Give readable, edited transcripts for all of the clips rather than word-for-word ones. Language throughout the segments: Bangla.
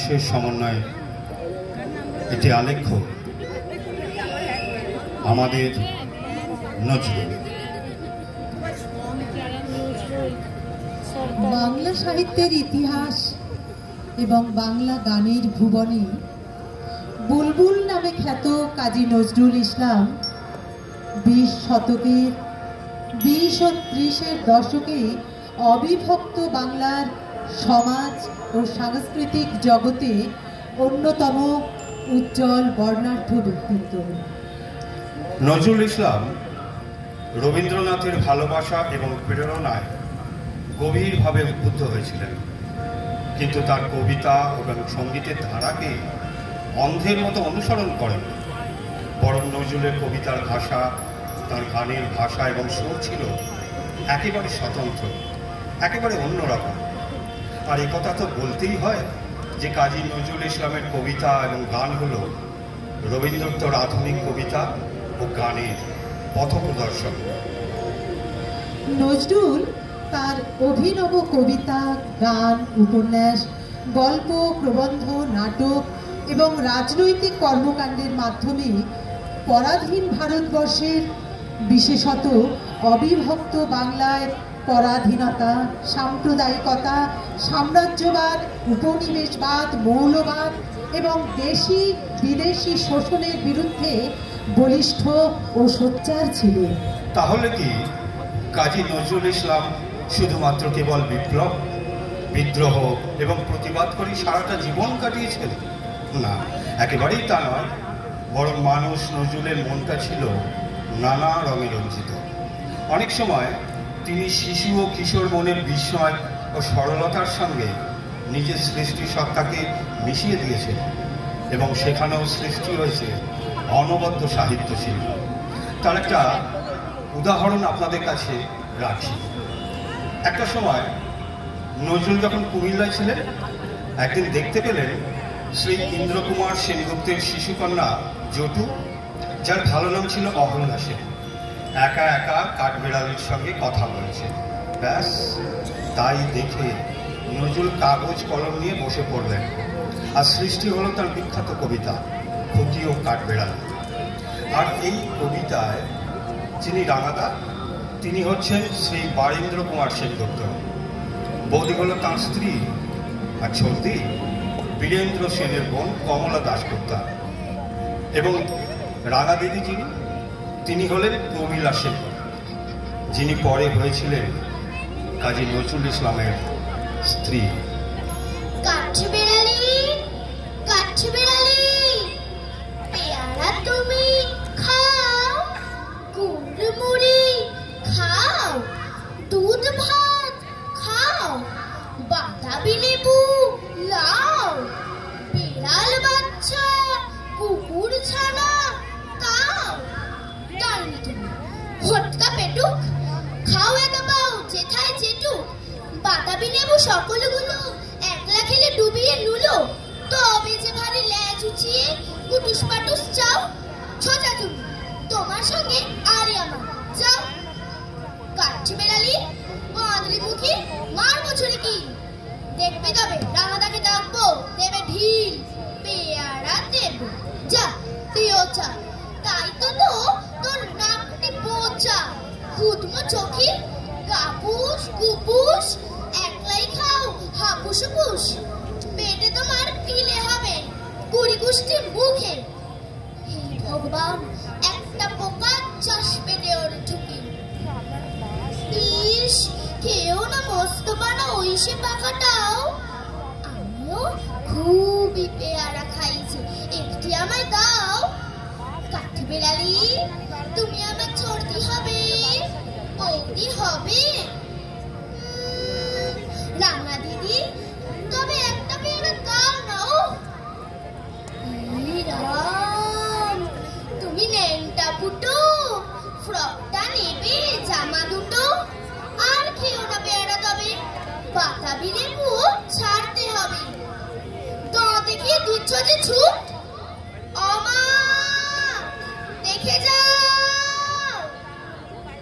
শেষ সমন্বয়ে এটি আলেখ্য আমাদের নজরুল। বাংলা সাহিত্যের ইতিহাস এবং বাংলা গানের ভুবনে বুলবুল নামে খ্যাত কাজী নজরুল ইসলাম 20 শতকের 20 ও 30-এর দশকে অবিভক্ত বাংলার সমাজ ও সাংস্কৃতিক জগতে অন্যতম উজ্জ্বল বর্ণাঢ্য ব্যক্তিত্ব। নজরুল ইসলাম রবীন্দ্রনাথের ভালোবাসা এবং প্রেরণায় গভীরভাবে উদ্বুদ্ধ হয়েছিলেন, কিন্তু তার কবিতা এবং সঙ্গীতের ধারাকে অন্ধের মতো অনুসরণ করেন। বরং নজরুলের কবিতার ভাষা, তার গানের ভাষা এবং সুর ছিল একেবারে স্বতন্ত্র, একেবারে অন্যরকম। আর একথা তো বলতেই হয় যে কাজী নজরুল ইসলামের কবিতা এবং গান হল রবীন্দ্রোত্তর আধুনিক কবিতা ও গানের পথপ্রদর্শক। নজরুল তার অভিনব কবিতা, গান, উপন্যাস, গল্প, প্রবন্ধ, নাটক এবং রাজনৈতিক কর্মকাণ্ডের মাধ্যমে পরাধীন ভারতবর্ষের, বিশেষত অবিভক্ত বাংলায় পরাধীনতা, সাম্প্রদায়িকতা, সাম্রাজ্যবাদ, উপনিবেশবাদ, মৌলবাদ এবং দেশি বিদেশি শোষণের বিরুদ্ধে বলিষ্ঠ ও সোচ্চার ছিলেন। তাহলে কি কাজী নজরুল ইসলাম শুধুমাত্র কেবল বিপ্লব, বিদ্রোহ এবং প্রতিবাদ করে সারাটা জীবন কাটিয়েছেন? না, একেবারেই তা নয়। বরং মানুষ নজরুলের মনটা ছিল নানা রঙে রঞ্জিত। অনেক সময় তিনি শিশু ও কিশোর মনের বিস্ময় ও সরলতার সঙ্গে নিজের সৃষ্টি সত্তাকে মিশিয়ে দিয়েছেন এবং সেখানেও সৃষ্টি হয়েছে অনবদ্য সাহিত্য শিল্প। তার একটা উদাহরণ আপনাদের কাছে রাখি। একটা সময় নজরুল যখন কুমিল্লায় ছিলেন, একদিন দেখতে পেলেন শ্রী ইন্দ্রকুমার সেনগুপ্তের শিশুকন্যা জটু, যার ভালো নাম ছিল অহল্যা সেন, একা একা কাঠবেড়ালির সঙ্গে কথা বলছে। ব্যাস, তাই দেখে নজরুল কাগজ কলম নিয়ে বসে পড়লেন, আর সৃষ্টি হলো তার বিখ্যাত কবিতা খুকি ও কাঠবেড়ালি। আর এই কবিতায় যিনি রাঙাদা, তিনি হচ্ছেন শ্রী বারীন্দ্র কুমার সেনগুপ্ত। বৌদি হল তাঁর স্ত্রী, আর ছর্দি বীরেন্দ্র সেনের বোন কমলা দাশগুপ্তা। এবং রাঙা দিদি যিনি, তিনি হলেন প্রমীলা সেন, যিনি পরে হয়েছিলেন কাজী নজরুল ইসলামের স্ত্রী। কাঠবেড়ালি, কাঠবেড়ালি, পেয়ারা তুমি খাও, গুড়মুড়ি খাও, দুধ ভাত খাও, বাতাবি লেবু লাও, বিড়াল বাচ্চা, কুকুর ছানা খাও, ডাইনি তুমি হটকা পেটুক খাও, একা পাও যেথায় যেটুক, বাতাবি লেবু সকলগুলো একলা খেলে ডুবিয়ে নুলো, তবে যে ভারী ল্যাজ উঠিয়ে কুটুস পাটুস চাও, ছোটা তুমি তোমার সঙ্গে আরে আমার যাও। কাঠবেড়ালি মাদরি মুখী মারবো ছুরি কি, দেখবে তবে রাঙাদাকে ডাকবো, দেবে ঢিল, পেয়ারা দেবো, যা তুইও চা। তাই তো তো তোর নাকটি বোচা, হুদমো চোখি, কাপুস কুপুস, একলাই খাও হাপুস হুপুস, পেটে তোমার পিলে হবে কুড়ি কুষ্টি মুখে। হে ভগবান, একটা পোকা চাষ পেটে ওর ঢুকি। ইস, কেউ না মস্ত বানা ওই সে পাখাটাও, আমিও খুবই পেয়ারা খাইছি, একটি আমায় দাও। কাঠবেড়ালি, তুমি আমার চর্দি হবে, বৌদি হবে, রাঙা দিদি, তবে একটা পেয়ারা দাও না। রাম, তুমি নেনটা ফুটো, ফ্রকটা নেবে, জামা দুটো, আর খেও না পেয়ারা তবে, বাতাবি লেবু ছাড়তে হবে, দাঁত দেখিয়ে দিচ্ছ যে ছুট, অমা দেখে যাও।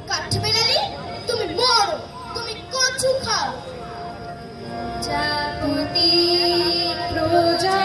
কাঠবেড়ালি, তুমি মরো, তুমি কচু খাও। জাগতি প্রজা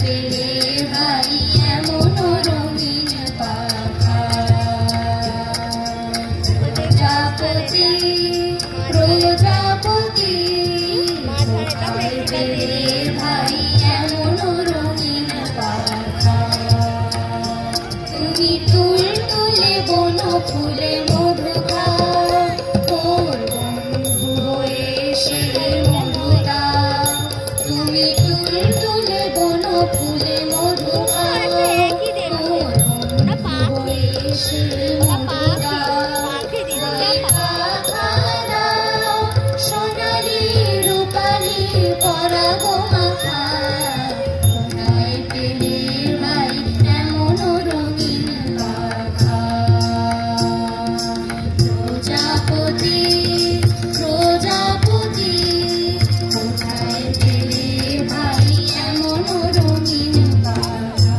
পেলে ভাই এমন রঙিন পাখা প্রজাপতি প্রজাপতি কোথায় পেলে ভাই এমন রঙিন পাখা তুমি তুলতুলে বন ফুলে মধু খাও তোর বন্ধু হয়ে সে মধু দাও তুমি তুলতুলে বন ফুলে মধু খাও তোর বন্ধু হয়ে সে মধু দাও পাখা দাও সোনালি রূপালি পরাগ মাখা কোথায় পেলে ভাই এমন রঙিন পাখা প্রজাপতি প্রজাপতি কোথায় পেলে ভাই এমন রঙিন পাখা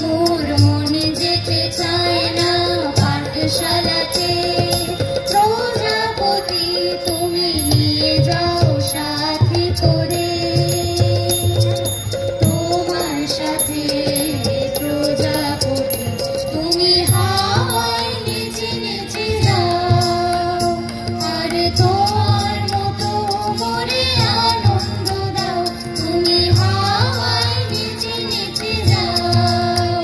মোর মনে যেতে চায় না পাঠশালাতে প্রজাপতি তুমি নিয়ে যাও সাথে করে তোমার সাথে প্রজাপতি তুমি হাওয়ায় নেচে নেচে যাও আর তোমার মতো মরে আনন্দ দাও তুমি হাওয়ায় নেচে নেচে যাও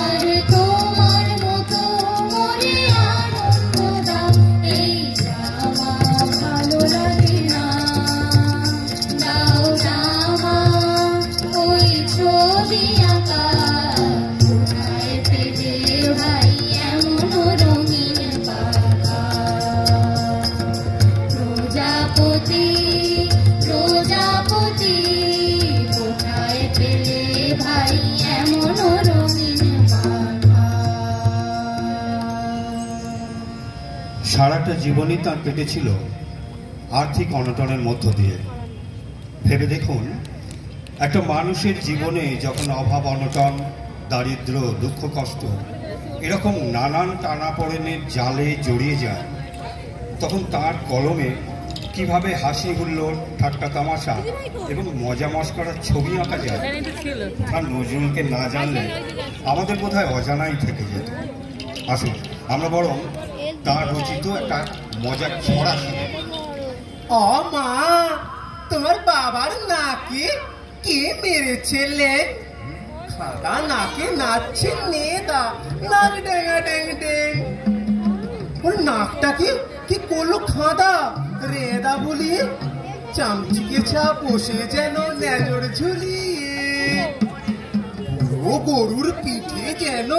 আর তোমার মতো মরে আনন্দ দাও এই জামা ভালো লাগে না দাও জামা ওই ছবি আঁকা কোথায় পেলে ভাই এমন রঙিন পাখা প্রজাপতি প্রজাপতি কোথায় পেলে ভাই এমন রঙিন পাখা সারাটা জীবনই তার কেটেছিল আর্থিক অনটনের মধ্য দিয়ে। ভেবে দেখুন, একটা মানুষের জীবনে যখন অভাব অনটন, দারিদ্র, দুঃখ কষ্ট এরকম নানান টানাপোড়েনের জালে জড়িয়ে যায়, তখন তার কলমে কিভাবে হাসি হুল্লোড়, ঠাট্টা তামাশা এবং মজা মস্করার ছবি আঁকা যায় আর নজরুলকে না জানলে আমাদের বোধহয় অজানাই থেকে যেত। আসুন আমরা বরং তার রচিত একটা মজার ছড়া শুনি। ও মা, তোমার বাবার নাকে কে মেরেছিলে? খাদা নাকে নাচছে নেদা, নাক ডেঙ্গা ডেং ডেং। ওর নাকটাকে কি করলো খাদা? রেদা বলি চামচিকে ছাপ বসে যেন নেজর ঝুলিয়ে, ও গরুর পিঠে যেন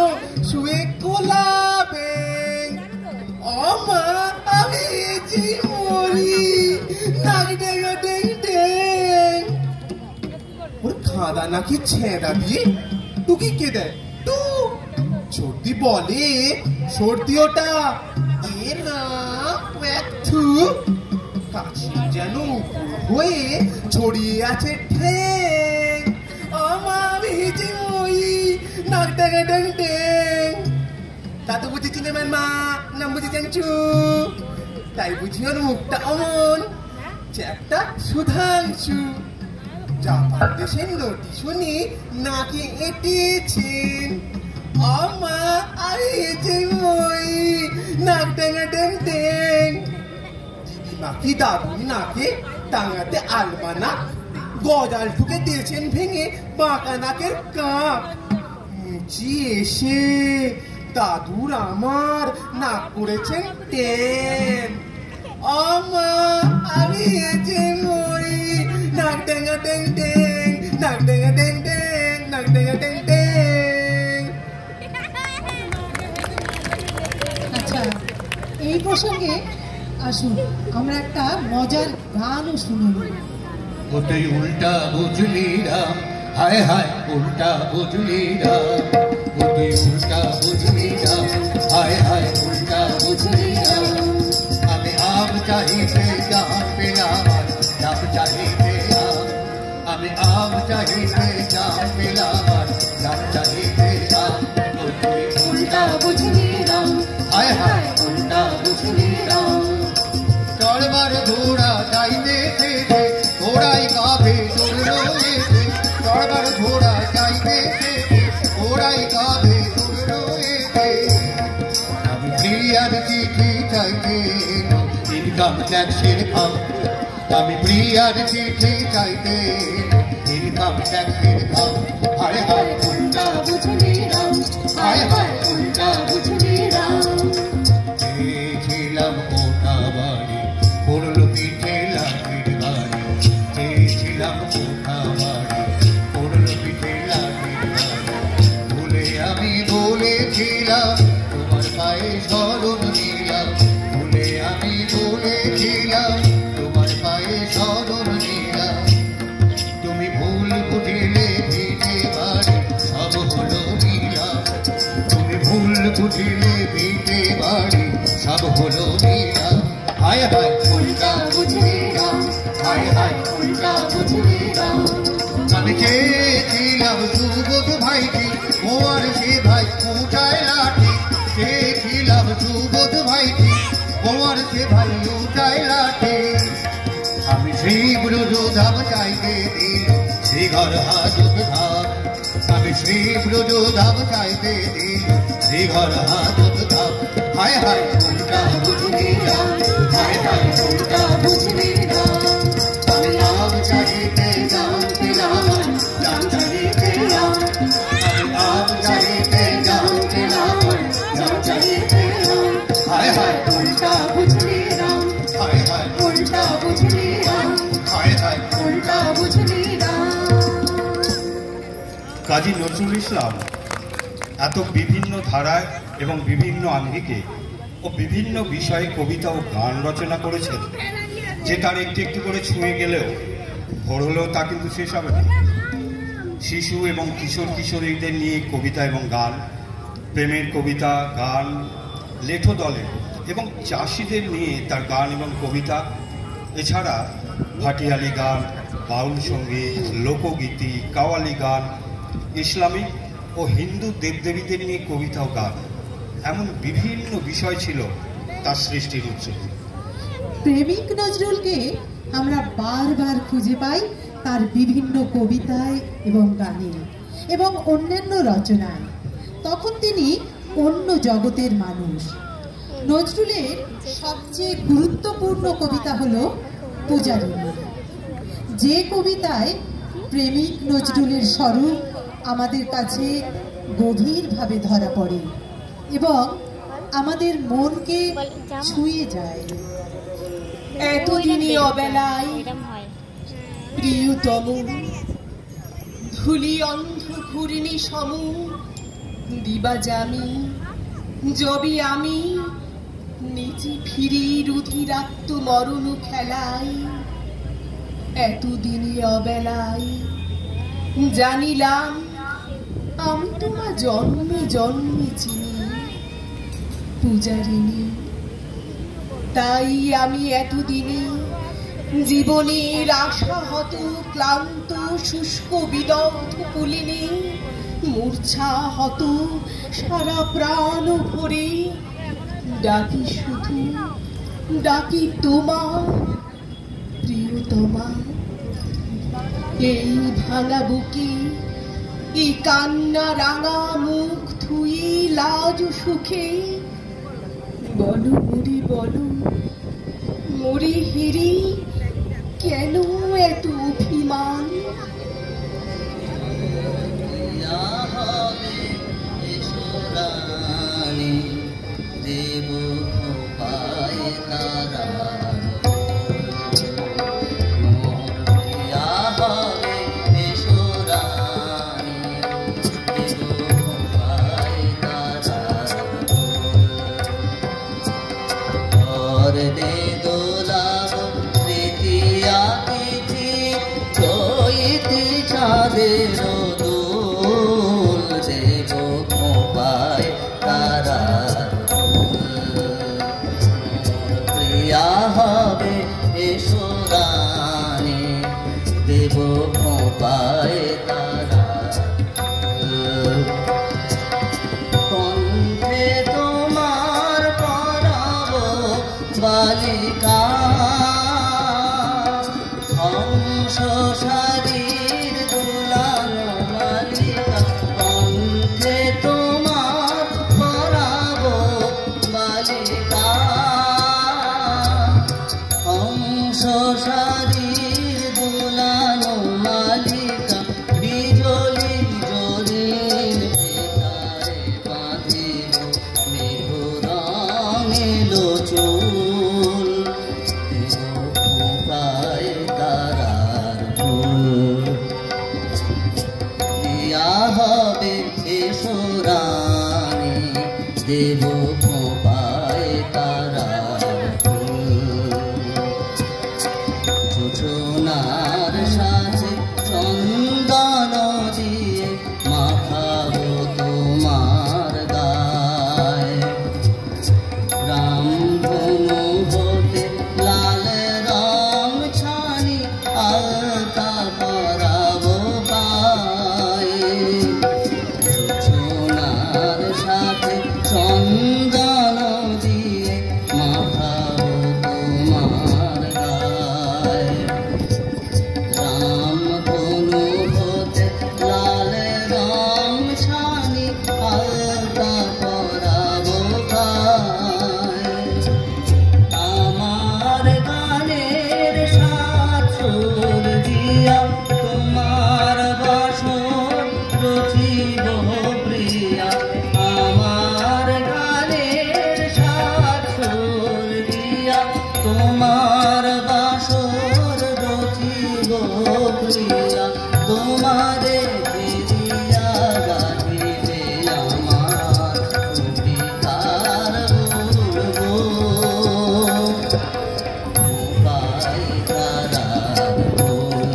শুয়ে কোলাবে। ও মা, আমি যে মরি, নাক ডেঙ্গা ডেং ডেং। ওর খাদা নাকি ছেঁদা দিয়ে টুকি কে দেয়? টু সর্দি বলে, সর্দি ওটা এ না থু, কাশি যেন হয়ে ছড়িয়ে আছে ঠেং। আমার ভিজে মই, নাক ডেঙ্গা ডেং ডেং। তা তো বুঝেছি না মা, নাম বুঝে জানছু, তাই বুঝি ওর মুখটা অমন যে একটা সুধাংশু। জাপান দেশের নোটি শুনি নাকি এঁটেছেন। আমা আরে যে মই, নাক ডেঙ্গা ডেং ডেং। দিদিমা কি দাদুর নাকে টাঙাতে আলমানা, গজাল ঠুকে দিয়েছেন ভেঙে বাঁকা নাকের কাক। মুচি এসে দাদুর আমার নাক করেছেন টেন। আমা আমি যে মই, নাক ডেঙ্গা ডেং ডেং, নাক ডেঙ্গা ডেং ডেং, নাক ডেঙ্গা ডেং ডেং। আচ্ছা, এই প্রসঙ্গে আসুন আমরা একটা মজার গানও শুনে নিই। ওটাই উল্টা বুঝলি রাম, হায় হায় উল্টা বুঝলি রাম, ওটাই উল্টা বুঝলি রাম, হায় হায় উল্টা বুঝলি রাম। আমি আম চাহিতে জাম পেলাম, জাম চাহিতে আম। আমি আম চাহিতে জাম পেলাম, জাম চাহিতে আম। ওটাই উল্টা বুঝলি রাম, হায় হায় উল্টা বুঝলি রাম। চড়বার ঘোড়া যাইতে ঘোড়াই গাভে চড়ল, চড়বার এলো ইনকাম ট্যাক্সের খাম। আমি প্রিয়ার চিঠি চাইতে এলো ইনকাম ট্যাক্সের খাম। হায় হায় উল্টা বুঝলি রাম, হায় হায় উল্টা বুঝলি রাম। চেয়েছিলাম কোটা বাড়ি, পড়লো পিঠে লাঠির বাড়ি। চেয়েছিলাম কোটা বাড়ি, পড়লো পিঠে লাঠির বাড়ি। ভুলে আমি বলেছিলাম তোমার পায়ে শরণ নিলাম। ভুলে আমি বলেছিলাম তোমার পায়ে শরণ নিলাম। তুমি ভুল বুঝিলে ভিটে বাড়ি সব হলো নিলাম। তুমি ভুল বুঝিলে ভিটে বাড়ি সব হলো নিলাম। হায় হায় উল্টা বুঝলি রাম, হায় হায় উল্টা বুঝলি রাম। আমি চেয়েছিলাম সুবোধ ভাইকে, ও আর সে ভাই উঠায় লাঠি। চেয়েছিলাম সুবোধ ভাইকে, ও আর সে ভাই উঠায় লাঠি। আমি সেই ব্রজধাম চাইতে দিল সে ঘর হাজত ধাম। আমি সেই ব্রজধাম চাইতে দিল সে ঘর হাজত ধাম। হায় হায় উল্টা বুঝলি রাম, হায় হায় উল্টা বুঝলি রাম। আমি নাম চাইতে জান পেলাম, জান চাইতে রাম। আমি নাম চাইতে জান পেলাম, জান চাইতে রাম। হায় হায় উল্টা বুঝলি রাম, হায় হায় উল্টা বুঝলি রাম, হায় হায়। উল্টা বুঝলি রাম। কাজী নজরুল ইসলাম এত বিভিন্ন ধারায় এবং বিভিন্ন আঙ্গিকে ও বিভিন্ন বিষয়ে কবিতা ও গান রচনা করেছেন যে তার একটু একটু করে ছুঁয়ে গেলেও ভোর হলেও তা কিন্তু শেষ হবে না। শিশু এবং কিশোর কিশোরীদের নিয়ে কবিতা এবং গান, প্রেমের কবিতা, গান, লেঠো দলে এবং চাষিদের নিয়ে তার গান এবং কবিতা, এছাড়া ভাটিয়ালি গান, বাউল সঙ্গীত, লোকগীতি, কাওয়ালি গান, ইসলামিক ও হিন্দু দেবদেবীদের নিয়ে কবিতা ও গান, এমন বিভিন্ন বিষয় ছিল তার সৃষ্টির উৎস। প্রেমিক নজরুলকে আমরা বারবার খুঁজে পাই তার বিভিন্ন কবিতায় এবং গানে এবং অন্যান্য রচনায়। তখন তিনি অন্য জগতের মানুষ। নজরুলের সবচেয়ে গুরুত্বপূর্ণ কবিতা হলো পূজারিনী, যে কবিতায় প্রেমিক নজরুলের স্বরূপ আমাদের কাছে গভীরভাবে ধরা পড়ে এবং আমাদের মনকে ছুঁয়ে যায়। এতদিনই অবেলায় প্রিয়তম ধুলি অন্ধ ঘূর্ণি সম দিবা জামি যবি আমি নিচে ফিরি রুধিরাত্ম মরণ খেলায়। এতদিনই অবেলায় জানিলাম আমি তোমার জন্মে জন্মে চিনি পূজারিনী। তাই আমি এতদিনে জীবনের আশাহত ক্লান্ত শুষ্ক বিদগ্ধ পুলিনে মূর্ছা হত সারা প্রাণ ভরে ডাকি শুধু ডাকি তোমার প্রিয়তমা। এই ভাঙা বুকে এই কান্না রাঙা মুখ ধুই লাজ সুখে বলো মরি বলো মরি হিরি কেন এত অভিমান। দেব পায় তারা দে দোলাব তৃতীয়া তিথি চৈতি চাঁদের দোল দেব পায় তারা প্রিয়া হবে এসো রানী দেব পায় তারা কণ্ঠে তোমার পরাব বালিকা হংস শারীর দুলানো বালিকা কণ্ঠে তোমার প্রিয়া হবে এসো রানী, দেব খোঁপায় তারার ফুল। যোজনার সাথে চন্দন দিয়ে মাখাবো তোমার গায়, রামধনু হতে লাল রং ছানি আলতা পরাবো পায়ে। যোজনার সাথে চন্দন দিয়ে মাখাবো তোমার গায়, রামধনু হতে লাল রং ছানি আলতা পরাবো গায়ে। আমার গানের সাত সুর দিয়া তোমার বাসর রচিব প্রিয়া, আমার গানের সাত সুর দিয়া তোমার বাসর রচিব প্রিয়া। তোমারে ফিরিয়া গাহিবে আমার কবিতার বলবো, খোঁপায় তারার ফুল।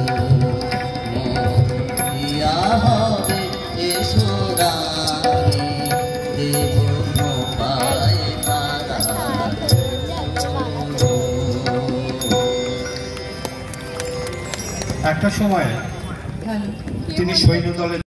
প্রিয়া হবে এসো রানী, দেব খোঁপায় তারার ফুল। একটা সময় ভালো তিনি সৈন্যদলে